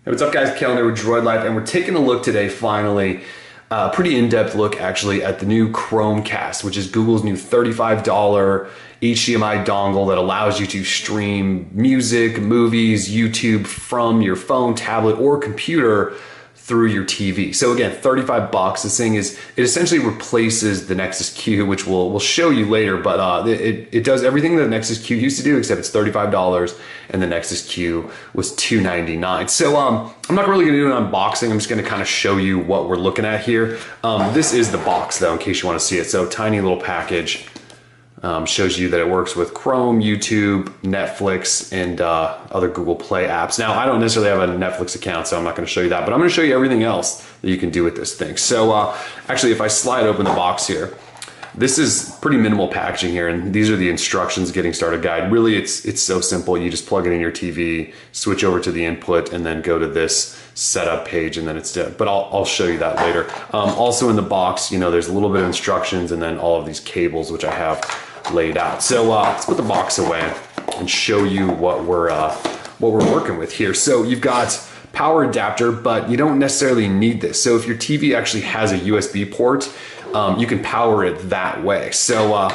Hey, what's up guys, Kellen here with Droid Life, and we're taking a look today, finally, pretty in-depth look actually at the new Chromecast, which is Google's new $35 HDMI dongle that allows you to stream music, movies, YouTube from your phone, tablet, or computer through your TV. So again, 35 bucks. This thing is, it essentially replaces the Nexus Q, which we'll show you later, but it does everything that the Nexus Q used to do, except it's $35 and the Nexus Q was $299. So I'm not really gonna do an unboxing. I'm just gonna kind of show you what we're looking at here. This is the box though, in case you wanna see it. So tiny little package. Shows you that it works with Chrome, YouTube, Netflix, and other Google Play apps. Now, I don't necessarily have a Netflix account, so I'm not going to show you that, but I'm going to show you everything else that you can do with this thing. So actually, if I slide open the box here, this is pretty minimal packaging here, and these are the instructions getting started guide. Really, it's so simple. You just plug it in your TV, switch over to the input, and then go to this setup page, and then it's done. But I'll show you that later. Also in the box, you know, there's a little bit of instructions, and then all of these cables, which I have laid out. So let's put the box away and show you what we're working with here. So you've got power adapter, but you don't necessarily need this. So if your TV actually has a USB port, you can power it that way. So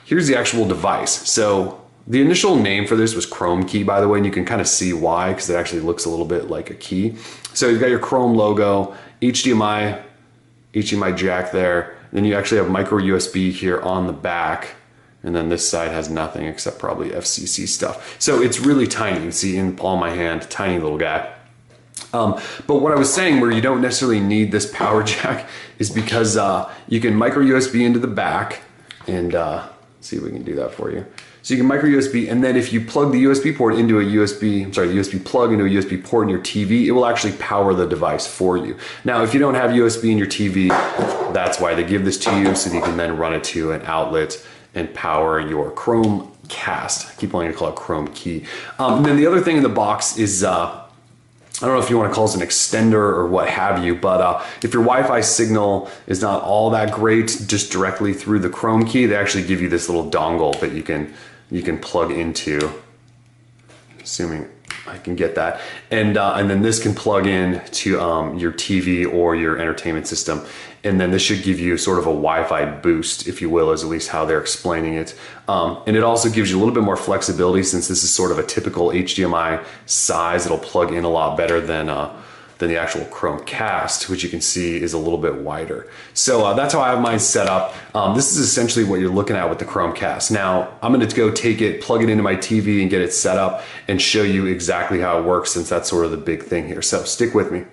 here's the actual device. So the initial name for this was Chrome key, by the way, and you can kind of see why, because it actually looks a little bit like a key. So you've got your Chrome logo, HDMI jack there, and then you actually have micro USB here on the back. And then this side has nothing except probably FCC stuff. So it's really tiny. You can see in the palm of my hand, tiny little guy. But what I was saying where you don't necessarily need this power jack is because you can micro USB into the back and see if we can do that for you. So you can micro USB, and then if you plug the USB port into a the USB plug into a USB port in your TV, it will actually power the device for you. Now, if you don't have USB in your TV, that's why they give this to you, so that you can then run it to an outlet and power your Chromecast. I keep wanting to call it Chrome key. And then the other thing in the box is, I don't know if you want to call this an extender or what have you, but if your Wi-Fi signal is not all that great just directly through the Chrome key, they actually give you this little dongle that you can plug into, assuming I can get that. And then this can plug in to your TV or your entertainment system. And then this should give you sort of a Wi-Fi boost, if you will, is at least how they're explaining it. And it also gives you a little bit more flexibility, since this is sort of a typical HDMI size. It'll plug in a lot better than the actual Chromecast, which you can see is a little bit wider. So that's how I have mine set up. This is essentially what you're looking at with the Chromecast. Now, I'm gonna go take it, plug it into my TV and get it set up and show you exactly how it works, since that's sort of the big thing here. So stick with me.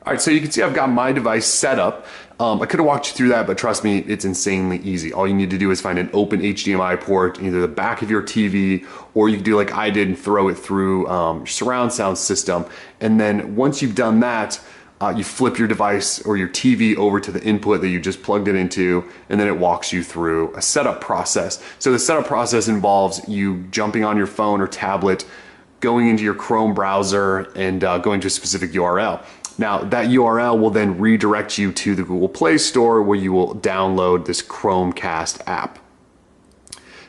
All right, so you can see I've got my device set up. I could have walked you through that, but trust me, it's insanely easy. All you need to do is find an open HDMI port, either the back of your TV, or you can do like I did and throw it through surround sound system. And then once you've done that, you flip your device or your TV over to the input that you just plugged it into, and then it walks you through a setup process. So the setup process involves you jumping on your phone or tablet, going into your Chrome browser, and going to a specific URL. Now, that URL will then redirect you to the Google Play Store, where you will download this Chromecast app.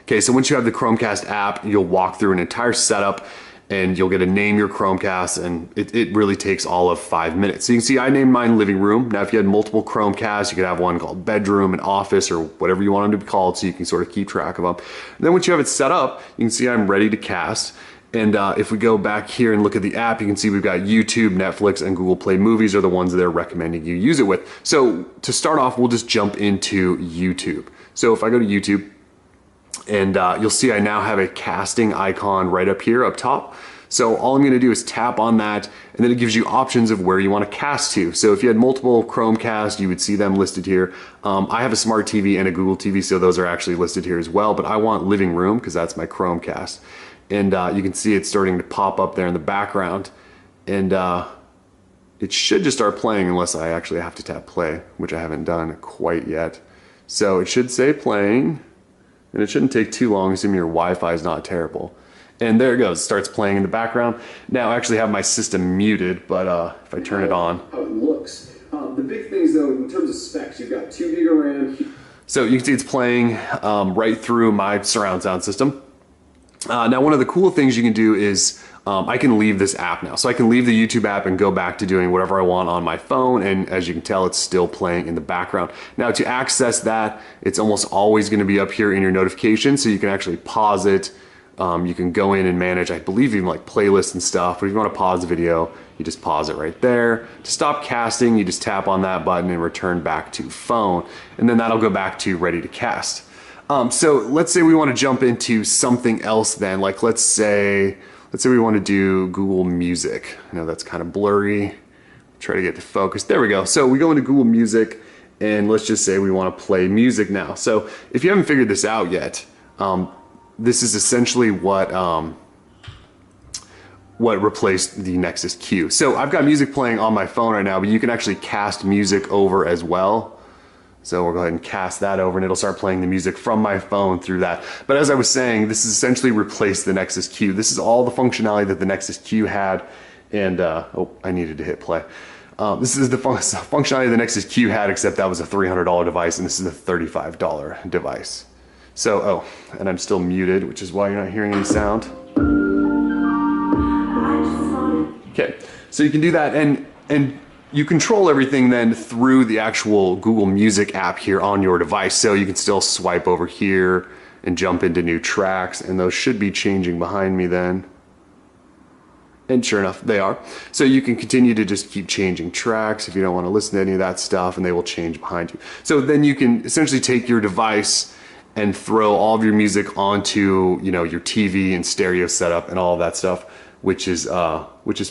Okay, so once you have the Chromecast app, you'll walk through an entire setup, and you'll get to name your Chromecast, and it really takes all of 5 minutes. So you can see I named mine Living Room. Now, if you had multiple Chromecasts, you could have one called Bedroom and Office, or whatever you want them to be called, so you can sort of keep track of them. And then once you have it set up, you can see I'm ready to cast. And if we go back here and look at the app, you can see we've got YouTube, Netflix, and Google Play Movies are the ones that they're recommending you use it with. So to start off, we'll just jump into YouTube. So if I go to YouTube, and you'll see I now have a casting icon right up here, up top. So all I'm gonna do is tap on that, and then it gives you options of where you wanna cast to. So if you had multiple Chromecast, you would see them listed here. I have a smart TV and a Google TV, so those are actually listed here as well, but I want Living Room, because that's my Chromecast. And you can see it's starting to pop up there in the background, and it should just start playing unless I actually have to tap play, which I haven't done quite yet. So it should say playing, and it shouldn't take too long, assuming your Wi-Fi is not terrible. And there it goes, it starts playing in the background. Now I actually have my system muted, but if I turn it on. How it looks. The big things though, in terms of specs, you've got 2 gig of RAM. So you can see it's playing right through my surround sound system. Now, one of the cool things you can do is I can leave this app now. So I can leave the YouTube app and go back to doing whatever I want on my phone. And as you can tell, it's still playing in the background. Now to access that, it's almost always going to be up here in your notifications. So you can actually pause it. You can go in and manage, I believe, even like playlists and stuff. But if you want to pause the video, you just pause it right there. To stop casting, you just tap on that button and return back to phone. And then that'll go back to ready to cast. So let's say we want to jump into something else then. Like let's say we want to do Google Music. I know that's kind of blurry. Try to get to focus. There we go. So we go into Google Music and let's just say we want to play music now. So if you haven't figured this out yet, this is essentially what replaced the Nexus Q. So I've got music playing on my phone right now, but you can actually cast music over as well. So we'll go ahead and cast that over and it'll start playing the music from my phone through that. But as I was saying, this is essentially replaced the Nexus Q. This is all the functionality that the Nexus Q had. And, oh, I needed to hit play. This is the functionality the Nexus Q had, except that was a $300 device and this is a $35 device. So, oh, and I'm still muted, which is why you're not hearing any sound. Okay, so you can do that and you control everything then through the actual Google Music app here on your device. So you can still swipe over here and jump into new tracks, and those should be changing behind me then. And sure enough, they are. So you can continue to just keep changing tracks if you don't want to listen to any of that stuff, and they will change behind you. So then you can essentially take your device and throw all of your music onto, you know, your TV and stereo setup and all of that stuff, which is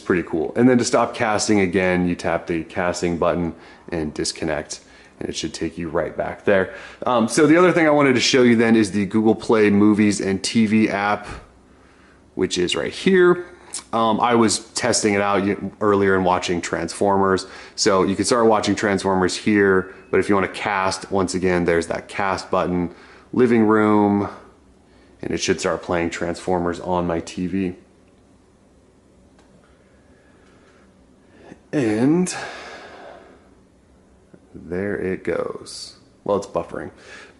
pretty cool. And then to stop casting again, you tap the casting button and disconnect, and it should take you right back there. So the other thing I wanted to show you then is the Google Play Movies and TV app, which is right here. I was testing it out earlier and watching Transformers. So you can start watching Transformers here, but if you want to cast, once again, there's that cast button, living room, and it should start playing Transformers on my TV. And there it goes. Well, it's buffering,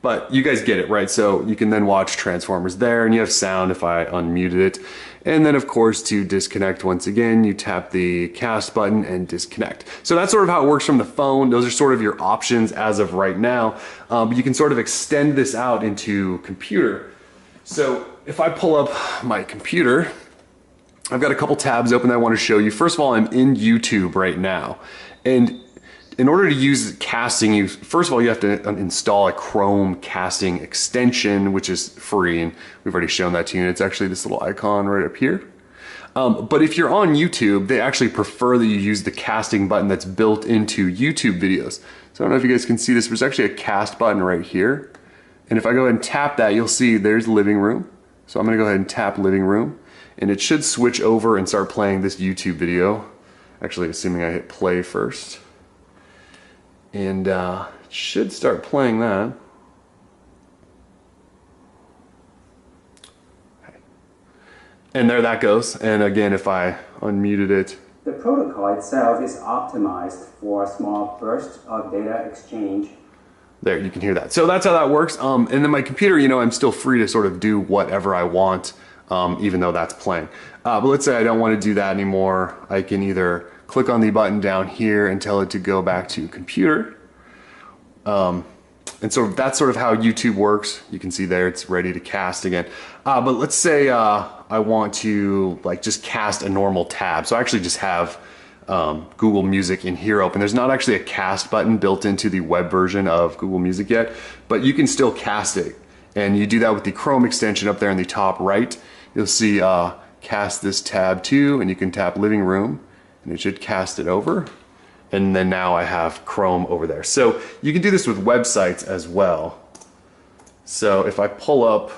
but you guys get it, right? So you can then watch Transformers there, and you have sound if I unmuted it. And then of course, to disconnect once again, you tap the cast button and disconnect. So that's sort of how it works from the phone. Those are sort of your options as of right now. But you can sort of extend this out into computer. So if I pull up my computer, I've got a couple tabs open that I want to show you. First of all, I'm in YouTube right now. And in order to use casting, first of all, you have to install a Chromecasting extension, which is free, and we've already shown that to you. And it's actually this little icon right up here. But if you're on YouTube, they actually prefer that you use the casting button that's built into YouTube videos. So I don't know if you guys can see this, but there's actually a cast button right here. And if I go ahead and tap that, you'll see there's living room. So I'm gonna go ahead and tap living room, and it should switch over and start playing this YouTube video. Actually, assuming I hit play first. And it should start playing that. Okay. And there that goes. And again, if I unmuted it. The protocol itself is optimized for a small burst of data exchange. There, you can hear that. So that's how that works. And then my computer, you know, I'm still free to sort of do whatever I want, even though that's playing. But let's say I don't want to do that anymore. I can either click on the button down here and tell it to go back to computer. And so that's sort of how YouTube works. You can see there it's ready to cast again. But let's say I want to like just cast a normal tab. So I actually just have Google Music in here open. There's not actually a cast button built into the web version of Google Music yet, but you can still cast it. And you do that with the Chrome extension up there in the top right. You'll see cast this tab too, and you can tap living room and it should cast it over. And then now I have Chrome over there. So you can do this with websites as well. So if I pulling up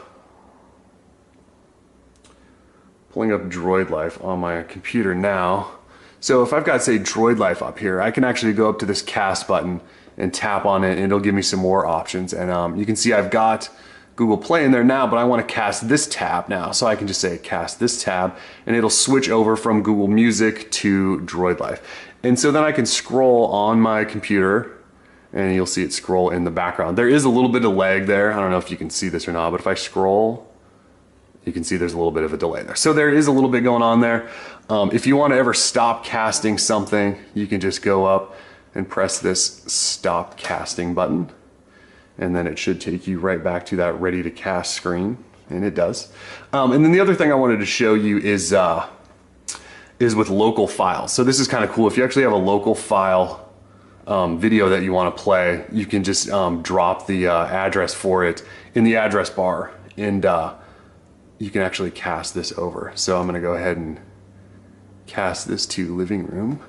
Droid Life on my computer now. So if I've got, say, Droid Life up here, I can actually go up to this cast button and tap on it, and it'll give me some more options. And you can see I've got Google Play in there now, but I want to cast this tab now. So I can just say cast this tab, and it'll switch over from Google Music to Droid Life. And so then I can scroll on my computer, and you'll see it scroll in the background. There is a little bit of lag there. I don't know if you can see this or not, but if I scroll, You can see there's a little bit of a delay there. So there is a little bit going on there. If you want to ever stop casting something, you can just go up and press this stop casting button. And then it should take you right back to that ready to cast screen. And it does. And then the other thing I wanted to show you is with local files. So this is kind of cool. If you actually have a local file video that you want to play, you can just drop the address for it in the address bar, and you can actually cast this over. So I'm going to go ahead and cast this to living room.